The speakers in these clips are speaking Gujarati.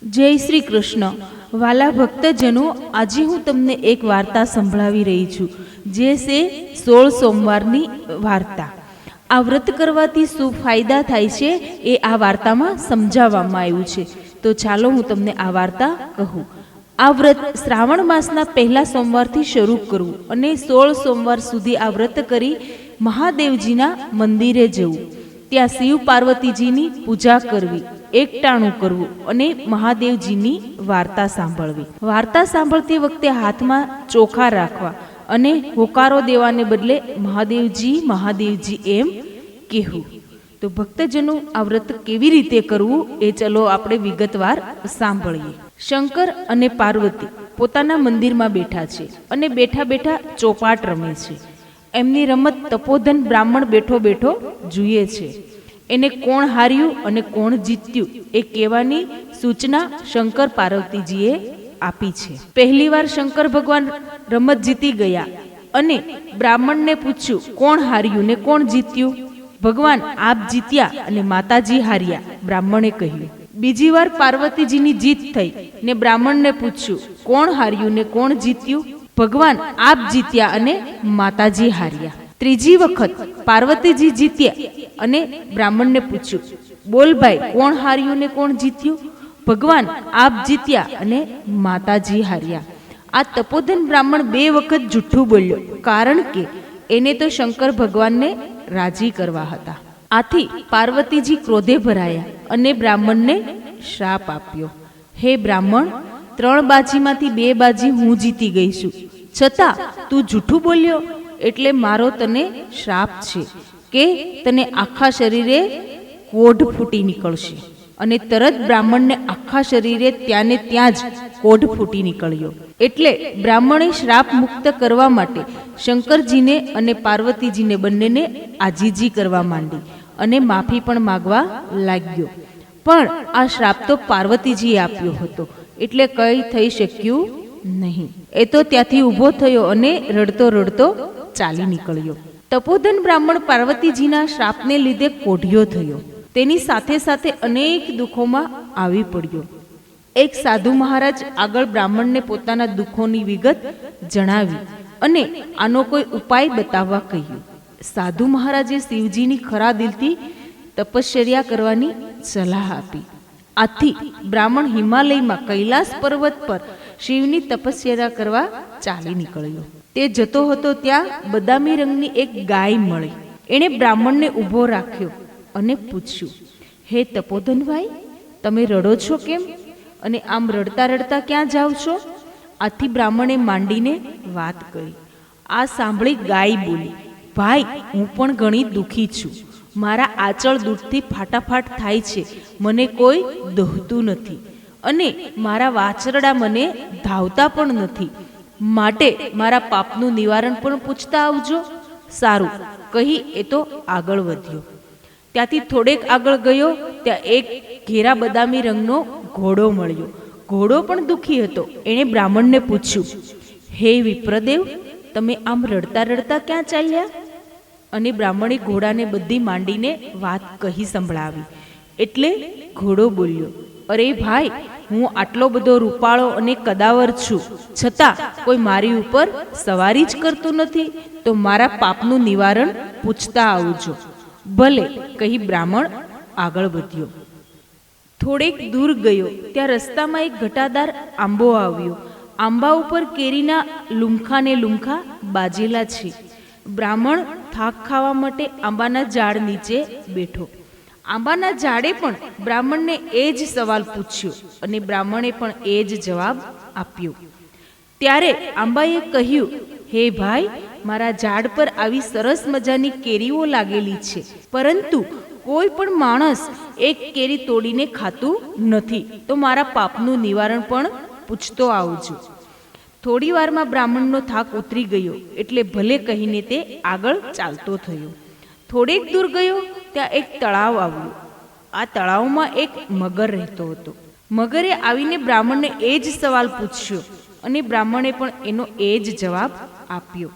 જય શ્રી કૃષ્ણ. વાલા ભક્તજનો, આજે હું તમને એક વાર્તા સંભળાવી રહી છું, જે છે 16 સોમવારની વાર્તા. આ વ્રત કરવાથી શું ફાયદા થાય છે એ આ વાર્તામાં સમજાવવામાં આવ્યું છે. તો ચાલો હું તમને આ વાર્તા કહું. આ વ્રત શ્રાવણ માસના પહેલા સોમવારથી શરૂ કરવું અને 16 સોમવાર સુધી આ વ્રત કરી મહાદેવજીના મંદિરે જવું, ત્યાં શિવ પાર્વતીજીની પૂજા કરવી, એકટાણું કરવું અને મહાદેવજીની વાર્તા સાંભળવી. વાર્તા સાંભળતી વખતે હાથમાં ચોખા રાખવા અને હોકારો દેવાને બદલે મહાદેવજી મહાદેવજી એમ કહેવું. તો ભક્તજનો, આ વ્રત કેવી રીતે કરવું એ ચલો આપણે વિગતવાર સાંભળીએ. શંકર અને પાર્વતી પોતાના મંદિરમાં બેઠા છે અને બેઠા બેઠા ચોપાટ રમે છે. એમની રમત તપોધન બ્રાહ્મણ બેઠો બેઠો જુએ છે. એને કોણ હાર્યું અને કોણ જીત્યું એ કહેવાની સૂચના શંકર પાર્વતીજીએ આપી છે. પહેલીવાર શંકર ભગવાન રમત જીતી ગયા અને બ્રાહ્મણને પૂછ્યું, કોણ હાર્યું ને કોણ જીત્યું? ભગવાન, આપ જીત્યા અને માતાજી હાર્યા, બ્રાહ્મણે કહ્યું. બીજી વાર પાર્વતીજીની જીત થઈ ને બ્રાહ્મણને પૂછ્યું, કોણ હાર્યું ને કોણ જીત્યું? ભગવાન, આપ જીત્યા અને માતાજી હાર્યા. ત્રીજી વખત પાર્વતીજી જીત્યા અને બ્રાહ્મણને પૂછ્યું, બોલ ભાઈ, કોણ હાર્યું ને કોણ જીત્યું? ભગવાન, આપ જીત્યા અને માતાજી હાર્યા. આ તપોધન બ્રાહ્મણ 2 વખત જૂઠું બોલ્યો, કારણ કે એને તો શંકર ભગવાનને રાજી કરવા હતા. આથી પાર્વતીજી ક્રોધે ભરાયા અને બ્રાહ્મણને શ્રાપ આપ્યો. હે બ્રાહ્મણ, 3 બાજીમાંથી 2 બાજી હું જીતી ગઈ છું, છતાં તું જૂઠું બોલ્યો, એટલે મારો તને શ્રાપ છે કે તને આખા શરીરે કોઢ ફૂટી નીકળશે. અને તરત બ્રાહ્મણને આખા શરીરે ત્યાંને ત્યાં જ કોઢ ફૂટી નીકળ્યો. એટલે બ્રાહ્મણે શ્રાપ મુક્ત કરવા માટે શંકરજીને અને પાર્વતીજીને બંનેને આજીજી કરવા માંડી અને માફી પણ માગવા લાગ્યો. પણ આ શ્રાપ તો પાર્વતીજીએ આપ્યો હતો, એટલે કંઈ થઈ શક્યું નહીં. એ તો ત્યાંથી ઊભો થયો અને રડતો રડતો ચાલી નીકળ્યો. તપોધન બ્રાહ્મણ પાર્વતીજીના શ્રાપને લીધે કોઢિયો થયો. તેની સાથે સાથે અનેક દુઃખોમાં આવી પડ્યો. એક સાધુ મહારાજ આગળ બ્રાહ્મણને પોતાના દુઃખોની વિગત જણાવી અને આનો કોઈ ઉપાય બતાવવા કહ્યું. સાધુ મહારાજે શિવજીની ખરા દિલથી તપશ્ચર્યા કરવાની સલાહ આપી. આથી બ્રાહ્મણ હિમાલયમાં કૈલાસ પર્વત પર શિવની તપસ્યા કરવા ચાલી નીકળ્યો. તે જતો હતો ત્યાં બદામી રંગની એક ગાય મળી. એણે બ્રાહ્મણને ઊભો રાખ્યો અને પૂછ્યું, હે તપોધનભાઈ, તમે રડો છો કેમ? અને આમ રડતા રડતા ક્યાં જાઓ છો? આથી બ્રાહ્મણે માંડીને વાત કરી. આ સાંભળી ગાય બોલી, ભાઈ, હું પણ ઘણી દુઃખી છું. મારા આંચળ દૂધથી ફાટાફાટ થાય છે, મને કોઈ દોહતું નથી અને મારા વાછરડા મને ધાવતા પણ નથી. માટે મારા પાપનું નિવારણ પણ પૂછતા આવજો. સારું કહી એ તો આગળ વધ્યો. ત્યાંથી થોડેક આગળ ગયો, ત્યાં એક ઘેરા બદામી રંગનો ઘોડો મળ્યો. ઘોડો પણ દુઃખી હતો. એણે બ્રાહ્મણને પૂછ્યું, હે વિપ્રદેવ, તમે આમ રડતા રડતા ક્યાં ચાલ્યા? અને બ્રાહ્મણે ઘોડાને બધી માંડીને વાત કહી સંભળાવી. એટલે ઘોડો બોલ્યો, અરે ભાઈ, હું આટલો બધો રૂપાળો અને કદાવર છું, છતાં કોઈ મારી ઉપર સવારી જ કરતું નથી. તો મારા પાપનું નિવારણ પૂછતા આવજો. ભલે કહી બ્રાહ્મણ આગળ વધ્યો. થોડેક દૂર ગયો, ત્યાં રસ્તામાં એક ઘટાદાર આંબો આવ્યો. આંબા ઉપર કેરીના લુમખા ને લુમખા બાજેલા છે. બ્રાહ્મણ થાક ખાવા માટે આંબાના ઝાડ નીચે બેઠો. આંબાના ઝાડે પણ બ્રાહ્મણને એ જ સવાલ પૂછ્યો અને બ્રાહ્મણે પણ એ જ જવાબ આપ્યો. ત્યારે આંબાએ કહ્યું, હે ભાઈ, મારા ઝાડ પર આવી સરસ મજાની કેરીઓ લાગેલી છે, પરંતુ કોઈ પણ માણસ એક કેરી તોડીને ખાતું નથી. તો મારા પાપનું નિવારણ પણ પૂછતો આવજો. થોડી વારમાં બ્રાહ્મણનો થાક ઉતરી ગયો, એટલે ભલે કહીને તે આગળ ચાલતો થયો. થોડેક દૂર ગયો, ત્યાં એક તળાવ આવ્યું. આ તળાવમાં એક મગર રહેતો હતો. મગરે આવીને બ્રાહ્મણને એ જ સવાલ પૂછ્યો અને બ્રાહ્મણે પણ એનો એ જ જવાબ આપ્યો.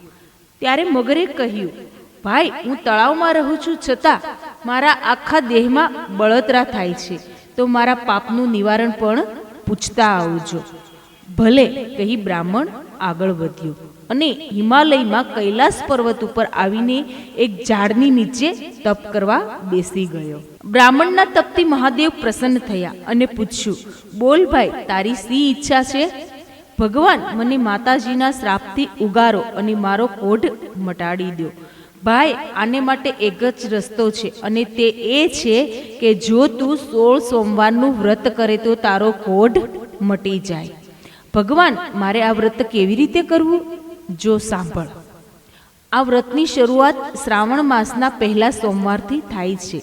ત્યારે મગરે કહ્યું, ભાઈ, હું તળાવમાં રહું છું, છતાં મારા આખા દેહમાં બળતરા થાય છે, તો મારા પાપનું નિવારણ પણ પૂછતા આવજો. ભલે કહી બ્રાહ્મણ આગળ વધ્યો અને હિમાલયમાં કૈલાસ પર્વત ઉપર આવીને એક ઝાડની નીચે તપ કરવા બેસી ગયો. બ્રાહ્મણના તપથી મહાદેવ પ્રસન્ન થયા અને પૂછ્યું, બોલ ભાઈ, તારી શી ઈચ્છા છે? ભગવાન, મને માતાજીના શ્રાપથી ઉગારો અને મારો કોઢ મટાડી દો. ભાઈ, આને માટે એક જ રસ્તો છે અને તે એ છે કે જો તું 16 સોમવારનું વ્રત કરે તો તારો કોઢ મટી જાય. ભગવાન, મારે આ વ્રત કેવી રીતે કરવું? જો સાંભળ. આ વ્રતની શરૂઆત શ્રાવણ માસના પહેલા સોમવારથી થાય છે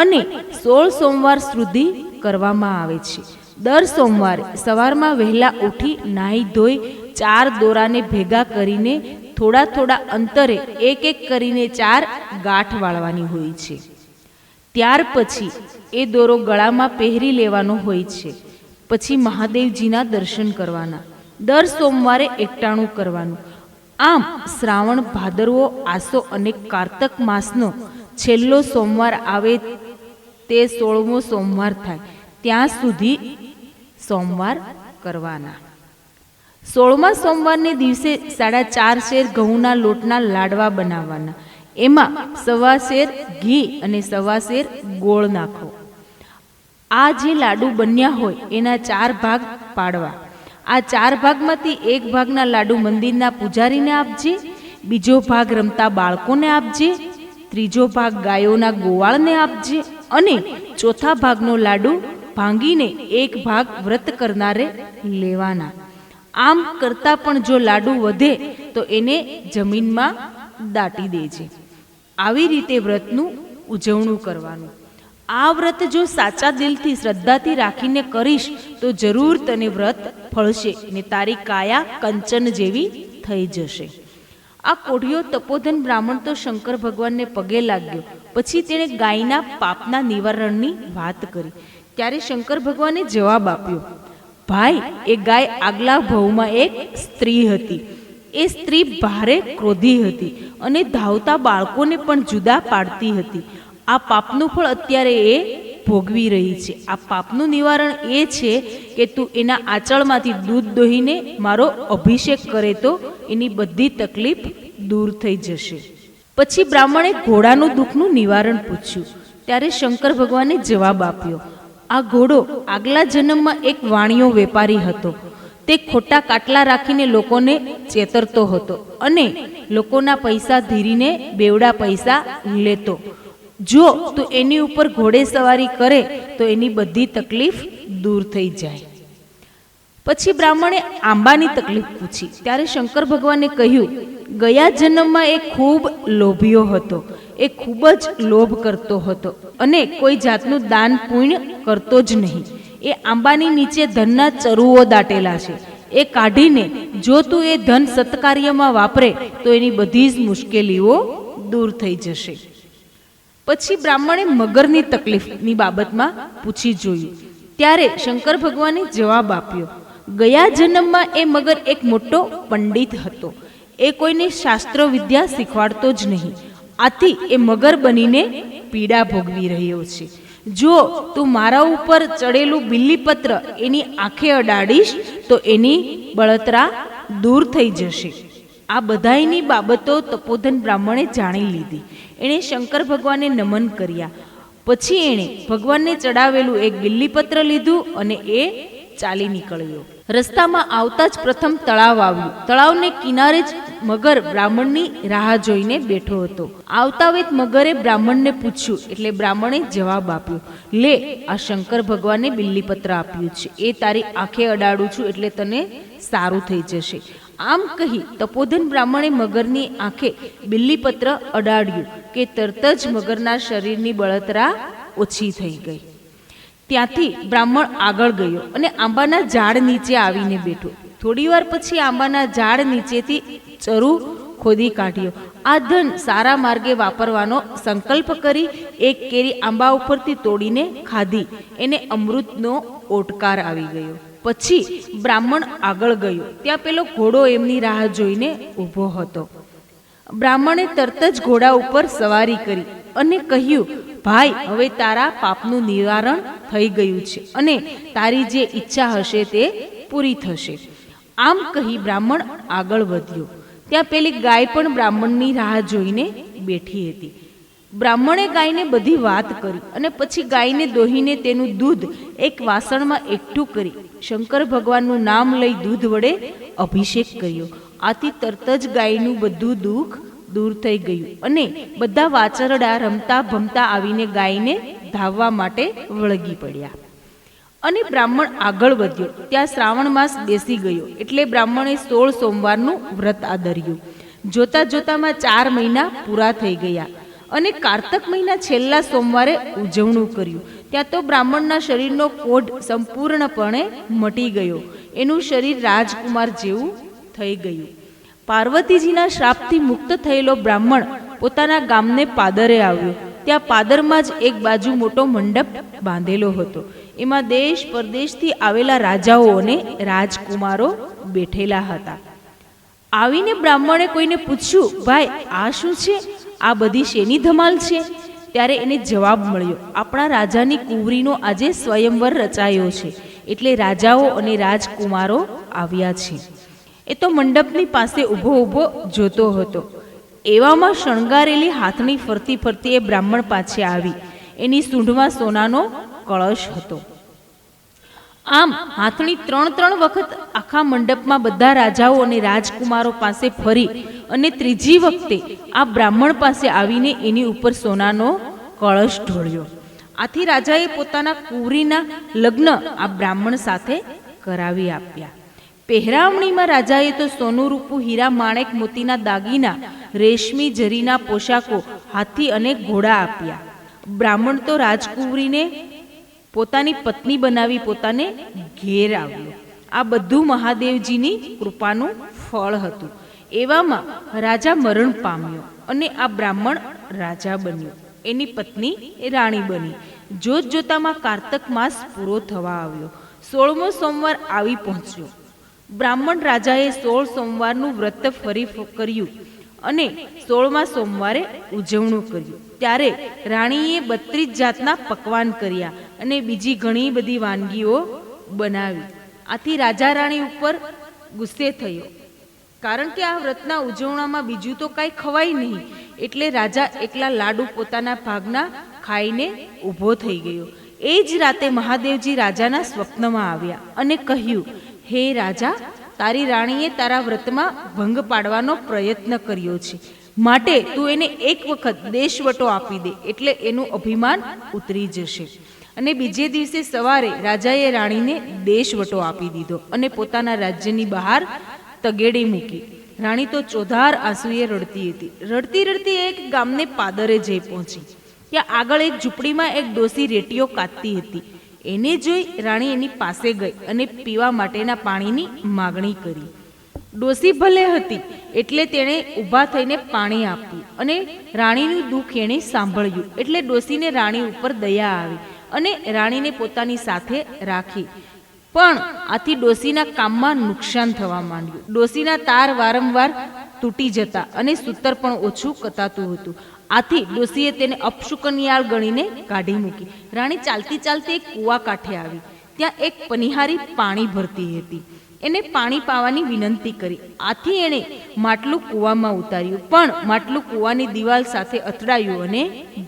અને 16 સોમવાર સુધી કરવામાં આવે છે. દર સોમવારે સવારમાં વહેલા ઉઠી નાહી ધોઈ 4 દોરાને ભેગા કરીને થોડા થોડા અંતરે એક એક કરીને 4 ગાંઠ વાળવાની હોય છે. ત્યાર પછી એ દોરો ગળામાં પહેરી લેવાનો હોય છે. પછી મહાદેવજીના દર્શન કરવાના. દર સોમવારે એકટાણું કરવાનું. આમ શ્રાવણ, ભાદરવો, આસો અને કારતક માસનો છેલ્લો સોમવાર આવે તે 16મો સોમવાર થાય ત્યાં સુધી સોમવાર કરવાના. 16મા સોમવારને દિવસે 4.5 શેર ઘઉંના લોટના લાડવા બનાવવાના. એમાં 1.25 શેર ઘી અને 1.25 શેર ગોળ નાખો. આ જે લાડુ બન્યા હોય એના 4 ભાગ પાડવા. આ 4 ભાગમાંથી એક ભાગના લાડુ મંદિરના પૂજારીને આપજે, બીજો ભાગ રમતા બાળકોને આપજે, ત્રીજો ભાગ ગાયોના ગોવાળને આપજે અને ચોથા ભાગનો લાડુ ભાંગીને એક ભાગ વ્રત કરનારે લેવાના. આમ કરતાં પણ જો લાડુ વધે તો એને જમીનમાં દાટી દેજે. આવી રીતે વ્રતનું ઉજવણું કરવાનું. આ વ્રત જો સાચા દિલથી, શ્રદ્ધાથી રાખીને કરીશ તો જરૂર તને વ્રત ફળશે ને તારી કાયા કંચન જેવી થઈ જશે. આ કોઢિયો તપોધન બ્રાહ્મણ તો શંકર ભગવાનને પગે લાગ્યો. પછી તેણે ગાયના પાપના નિવારણની વાત કરી. ત્યારે શંકર ભગવાને જવાબ આપ્યો, ભાઈ, એ ગાય આગલા ભવમાં એક સ્ત્રી હતી. એ સ્ત્રી ભારે ક્રોધી હતી અને ધાવતા બાળકોને પણ જુદા પાડતી હતી. આ પાપનું ફળ અત્યારે એ ભોગવી રહી છે. આ પાપનું નિવારણ એ છે કે તું એના આંચળમાંથી દૂધ દોહીને મારો અભિષેક કરે તો એની બધી તકલીફ દૂર થઈ જશે. પછી બ્રાહ્મણે ઘોડાનું દુઃખનું નિવારણ પૂછ્યું. ત્યારે શંકર ભગવાને જવાબ આપ્યો, આ ઘોડો આગલા જન્મમાં એક વાણિયો વેપારી હતો. તે ખોટા કાટલા રાખીને લોકોને ચેતરતો હતો અને લોકોના પૈસા ધીરીને બેવડા પૈસા લેતો. જો તું એની ઉપર ઘોડે સવારી કરે તો એની બધી તકલીફ દૂર થઈ જાય. પછી બ્રાહ્મણે આંબાની તકલીફ પૂછી. ત્યારે શંકર ભગવાને કહ્યું, ગયા જન્મમાં એ ખૂબ લોભિયો હતો. એ ખૂબ જ લોભ કરતો હતો અને કોઈ જાતનું દાન પુણ્ય કરતો જ નહીં. એ આંબાની નીચે ધનના ચરુઓ દાટેલા છે. એ કાઢીને જો તું એ ધન સત્કાર્યમાં વાપરે તો એની બધી જ મુશ્કેલીઓ દૂર થઈ જશે. પછી બ્રાહ્મણે મગરની તકલીફની બાબતમાં પૂછી જોયું. ત્યારે શંકર ભગવાને જવાબ આપ્યો, ગયા જન્મમાં એ મગર એક મોટો પંડિત હતો. એ કોઈને શાસ્ત્ર વિદ્યા શીખવાડતો જ નહીં. આથી એ મગર બનીને પીડા ભોગવી રહ્યો છે. જો તું મારા ઉપર ચડેલું બિલ્લીપત્ર એની આંખે અડાડીશ તો એની બળતરા દૂર થઈ જશે. આ બધાયની બાબતો તપોધન બ્રાહ્મણે જાણી લીધી. એણે શંકર ભગવાનને નમન કર્યા. પછી એણે ભગવાનને ચડાવેલું એક બિલ્લીપત્ર લીધું અને એ ચાલી નીકળ્યો. રસ્તામાં આવતા જ પ્રથમ તળાવ આવ્યું. તળાવને કિનારે જ મગર બ્રાહ્મણની રાહ જોઈને બેઠો હતો. આવતા વેત મગરે બ્રાહ્મણને પૂછ્યું એટલે બ્રાહ્મણે જવાબ આપ્યો, લે, આ શંકર ભગવાને બિલ્લીપત્ર આપ્યું છે. એ તારી આંખે અડાડું છું એટલે તને સારું થઈ જશે. આમ કહી તપોધન બ્રાહ્મણે મગરની આંખે બિલ્લીપત્ર અડાડ્યું કે તરત જ મગરના શરીરની બળતરા ઓછી થઈ ગઈ. ત્યાંથી બ્રાહ્મણ આગળ ગયો અને આંબાના ઝાડ નીચે આવીને બેઠો. થોડીવાર પછી આંબાના ઝાડ નીચેથી ચરુ ખોદી કાઢ્યો. આ ધન સારા માર્ગે વાપરવાનો સંકલ્પ કરી એક કેરી આંબા ઉપરથી તોડીને ખાધી. એને અમૃતનો ઓટકાર આવી ગયો. પછી બ્રાહ્મણ આગળ ગયો. ત્યાં પેલો ઘોડો એમની રાહ જોઈને ઊભો હતો. બ્રાહ્મણે તરત જ ઘોડા ઉપર સવારી કરી અને કહ્યું, ભાઈ, હવે તારા પાપનું નિવારણ થઈ ગયું છે અને તારી જે ઈચ્છા હશે તે પૂરી થશે. આમ કહી બ્રાહ્મણ આગળ વધ્યો. ત્યાં પેલી ગાય પણ બ્રાહ્મણની રાહ જોઈને બેઠી હતી. બ્રાહ્મણે ગાયને બધી વાત કરી અને પછી ગાયને દોહીને તેનું દૂધ એક વાસણમાં એકઠું કરી શંકર ભગવાનનું નામ લઈ દૂધ વડે અભિષેક કર્યો. આથી તરત જ ગાયનું બધું દુઃખ દૂર થઈ ગયું અને બધા વાછરડા રમતા ભમતા આવીને ગાયને ધાવવા માટે વળગી પડ્યા. અને બ્રાહ્મણ આગળ વધ્યો. ત્યાં શ્રાવણ માસ બેસી ગયો એટલે બ્રાહ્મણે 16 સોમવારનું વ્રત આદર્યું. જોતા જોતામાં 4 મહિના પૂરા થઈ ગયા અને કારતક મહિના છેલ્લા સોમવારે ઉજવણું કર્યું. ત્યાં તો બ્રાહ્મણના શરીરનો કોઢ સંપૂર્ણપણે મટી ગયો. એનું શરીર રાજકુમાર જેવું થઈ ગયું. પાર્વતીજીના શ્રાપથી મુક્ત થયેલો બ્રાહ્મણ પોતાના ગામને પાદરે આવ્યો. ત્યાં પાદરમાં જ એક બાજુ મોટો મંડપ બાંધેલો હતો. એમાં દેશ પરદેશથી આવેલા રાજાઓ અને રાજકુમારો બેઠેલા હતા. આવીને બ્રાહ્મણે કોઈને પૂછ્યું, ભાઈ, આ શું છે? આ બધી શેની ધમાલ છે? ત્યારે એને જવાબ મળ્યો, આપણા રાજાની કુંવરીનો આજે સ્વયંવર રચાયો છે, એટલે રાજાઓ અને રાજકુમારો આવ્યા છે. એ તો મંડપની પાસે ઊભો ઊભો જોતો હતો. એવામાં શણગારેલી હાથણી ફરતી ફરતી એ બ્રાહ્મણ પાસે આવી. એની સૂંઢમાં સોનાનો કળશ હતો. આમ હાથણી 3 વખત આખા મંડપમાં બધા રાજાઓ અને રાજકુમારો પાસે ફરી અને ત્રીજી વખતે આ બ્રાહ્મણ પાસે આવીને એની ઉપર સોનાનો કળશ ઢોળ્યો. આથી રાજાએ પોતાના કુંવરીના લગ્ન આ બ્રાહ્મણ સાથે કરાવી આપ્યા. પહેરાવણીમાં રાજાએ તો સોનું, રૂપું, હીરા, માણેક, મોતીના દાગીના, રેશમી જરીના પોશાકો, હાથી અને ઘોડા આપ્યા. બ્રાહ્મણ તો રાજકુંવરીને પોતાની પત્ની બનાવી પોતાને ઘેર આવ્યો. આ બધું મહાદેવજીની કૃપાનું ફળ હતું. એવામાં રાજા મરણ પામ્યો અને આ બ્રાહ્મણ રાજા બન્યો. એની પત્ની રાણી બની. જોત જોતામાં કારતક માસ પૂરો થવા આવ્યો. 16મો સોમવાર આવી પહોંચ્યો. બ્રાહ્મણ રાજાએ 16 સોમવારનું વ્રત ફરી કર્યું અને 16મા સોમવારે ઉજવણું કર્યું. ત્યારે રાણીએ 32 જાતના પકવાન કર્યા અને બીજી ઘણી બધી વાનગીઓ બનાવી. આથી રાજા રાણી ઉપર ગુસ્સે થયો, કારણ કે આ વ્રતના ઉજવણામાં બીજું તો કાંઈ ખવાય નહીં. એટલે રાજા એકલા લાડુ પોતાના ભાગના ખાઈને ઊભો થઈ ગયો. એ જ રાતે મહાદેવજી રાજાના સ્વપ્નમાં આવ્યા અને કહ્યું, હે રાજા, તારી રાણીએ તારા વ્રતમાં ભંગ પાડવાનો પ્રયત્ન કર્યો છે, માટે તું એને એક વખત દેશવટો આપી દે, એટલે એનું અભિમાન ઉતરી જશે. અને બીજે દિવસે સવારે રાજાએ રાણીને દેશવટો આપી દીધો અને પોતાના રાજ્યની બહાર તગેડી મૂકી. રાણી તો ચોધાર આંસુએ રડતી હતી. રડતી રડતી એક ગામને પાદરે જઈ પહોંચી. ત્યાં આગળ એક ઝૂંપડીમાં એક ડોસી રેટીઓ કાતતી હતી. એને જોઈ રાણી એની પાસે ગઈ અને પીવા માટેના પાણીની માગણી કરી. ડોસી ભલે હતી એટલે તેણે ઊભા થઈને પાણી આપ્યું અને રાણીનું દુઃખ એણે સાંભળ્યું. એટલે ડોસીને રાણી ઉપર દયા આવી અને રાણીને પોતાની સાથે રાખી. પણ આથી ડોસીના કામમાં નુકસાન થવા માંડ્યું. ડોસીના તાર વારંવાર તૂટી જતા અને સૂતર પણ ઓછું કતાતું હતું. આથી ડોસીએ તેને અપશુકનિયાળ ગણીને કાઢી મૂકી. રાણી ચાલતી ચાલતી એક કૂવા કાંઠે આવી. ત્યાં એક પનિહારી પાણી ભરતી હતી. એને પાણી પાવાની વિનંતી કરી. આથી એણે માટલું કૂવામાં ઉતાર્યું, પણ માટલું કૂવાની દિવાલ સાથે અથડાયું અને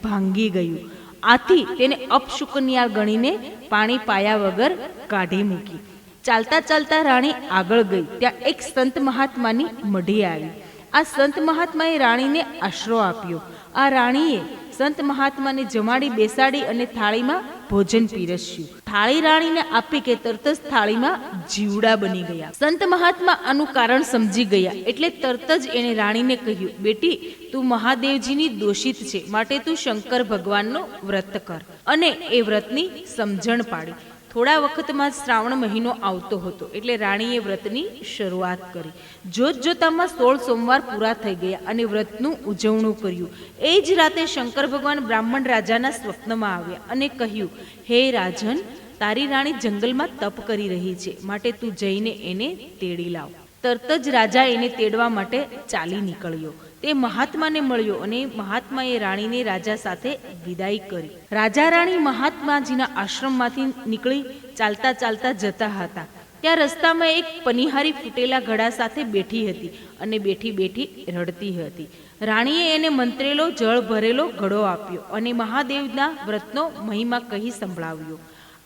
ભાંગી ગયું. આથી તેને અપશુકનિયાળ ગણીને પાણી પાયા વગર કાઢી મૂકી. ચાલતા ચાલતા રાણી આગળ ગઈ. ત્યાં એક સંત મહાત્માની મઢી આવી. આ સંત મહાત્માએ રાણીને આશરો આપ્યો. આ રાણીએ સંત મહાત્માને જમાડી બેસાડી અને થાળીમાં ભોજન પીરસ્યું. થાળી રાણીને આપી કે તરત જ થાળીમાં જીવડા બની ગયા. સંત મહાત્મા આનું કારણ સમજી ગયા એટલે તરત જ એણે રાણીને કહ્યું, બેટી, તું મહાદેવજીની દોષિત છે, માટે તું શંકર ભગવાનનો વ્રત કર. અને એ વ્રતની સમજણ પાડી. થોડા વખતમાં જ શ્રાવણ મહિનો આવતો હતો એટલે રાણીએ વ્રતની શરૂઆત કરી. જોત જોતામાં 16 સોમવાર પૂરા થઈ ગયા અને વ્રતનું ઉજવણું કર્યું. એ જ રાતે શંકર ભગવાન બ્રાહ્મણ રાજાના સ્વપ્નમાં આવ્યા અને કહ્યું, હે રાજન, તારી રાણી જંગલમાં તપ કરી રહી છે, માટે તું જઈને એને તેડી લાવ. તરત જ રાજા એને તેડવા માટે ચાલી નીકળ્યો. તે મહાત્માને મળ્યો અને મહાત્માએ રાણીને રાજા સાથે વિદાય કરી. રાજા રાણી મહાત્માજીના આશ્રમમાંથી નીકળી ચાલતા ચાલતા જતા હતા. ત્યાં રસ્તામાં એક પનિહારી ફૂટેલા ઘડા સાથે બેઠી હતી અને બેઠી બેઠી રડતી હતી. રાણીએ એને મંત્રેલો જળ ભરેલો ઘડો આપ્યો અને મહાદેવના વ્રતનો મહિમા કહી સંભળાવ્યો.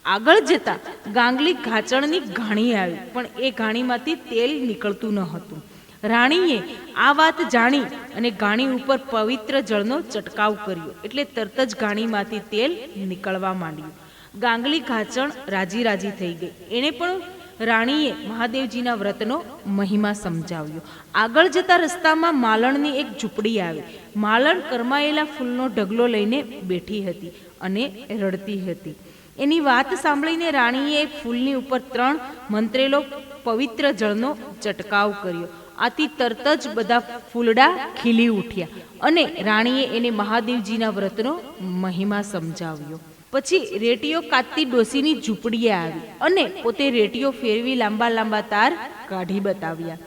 આગળ જતા ગાંગલી ઘાચણની ઘાણી આવી, પણ એ ઘાણીમાંથી તેલ નીકળતું ન હતું. રાણીએ આ વાત જાણી અને ઘાણી ઉપર પવિત્ર જળનો ચટકાવ કર્યો, એટલે તરત જ ઘાણીમાંથી તેલ નીકળવા માંડ્યું. ગાંગલી ઘાચણ રાજી રાજી થઈ ગઈ. એણે પણ રાણીએ મહાદેવજીના વ્રતનો મહિમા સમજાવ્યો. આગળ જતા રસ્તામાં માલણની એક ઝૂંપડી આવી. માલણ કરમાયેલા ફૂલનો ઢગલો લઈને બેઠી હતી અને રડતી હતી. એની વાત સાંભળીને રાણીએ ફૂલની ઉપર 3 મંત્રેલો પવિત્ર જળનો ચટકાવ કર્યો. આથી તરત જ બધા ફૂલડા ખીલી ઉઠ્યા અને રાણીએ એને મહાદેવજીના વ્રતનો મહિમા સમજાવ્યો. પછી રેટીઓ કાતતી ડોસીની ઝૂંપડીએ આવી અને પોતે રેટીઓ ફેરવી લાંબા લાંબા તાર કાઢી બતાવ્યા.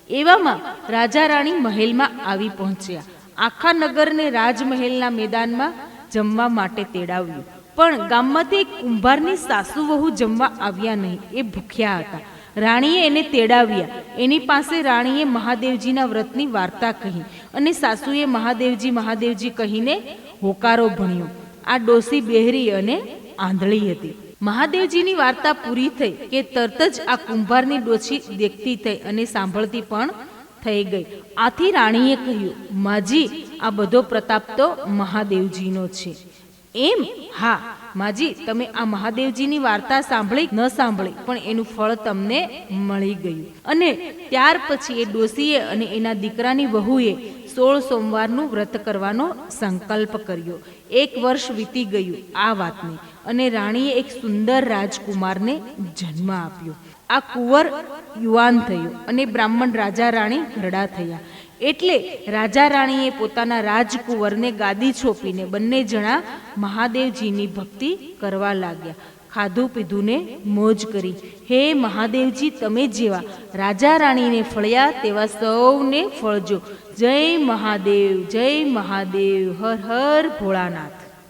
એવામાં રાજા રાણી મહેલમાં આવી પહોંચ્યા. આખા નગરને રાજમહેલના મેદાનમાં જમવા માટે તેડાવ્યું, પણ ગામમાંથી એક કુંભારની સાસુ વહુ જમવા આવ્યા નહીં. એ ભૂખ્યા હતા. રાણીએ એને તેડાવ્યા. એની પાસે રાણીએ મહાદેવજીના વ્રતની વાર્તા કહી અને સાસુએ મહાદેવજી મહાદેવજી કહીને હોકારો ભણ્યો. આ ડોસી બહેરી અને આંધળી હતી. મહાદેવજીની વાર્તા પૂરી થઈ કે તરત જ આ કુંભારની ડોસી દેખતી થઈ અને સાંભળતી પણ થઈ ગઈ. આથી રાણીએ કહ્યું, માજી, આ બધો પ્રતાપ તો મહાદેવજીનો છે. એમ? હા માજી, તમે આ મહાદેવજીની વાર્તા સાંભળી ન સાંભળી, પણ એનું ફળ તમને મળી ગયું. અને ત્યાર પછી એ ડોસીએ અને એના દીકરાની વહુએ 16 સોમવારનું વ્રત કરવાનો સંકલ્પ કર્યો. 1 વર્ષ વીતી ગયું આ વાતને, અને રાણીએ એક સુંદર રાજકુમારને જન્મ આપ્યો. આ કુંવર યુવાન થયો અને બ્રાહ્મણ રાજા રાણી ઘરડા થયા. એટલે રાજા રાણીએ પોતાના રાજકુંવરને ગાદી છોપીને બંને જણા મહાદેવજીની ભક્તિ કરવા લાગ્યા. ખાધું પીધું ને મોજ કરી. હે મહાદેવજી, તમે જેવા રાજા રાણીને ફળ્યા તેવા સૌને ફળજો. જય મહાદેવ, જય મહાદેવ, હર હર ભોળાનાથ.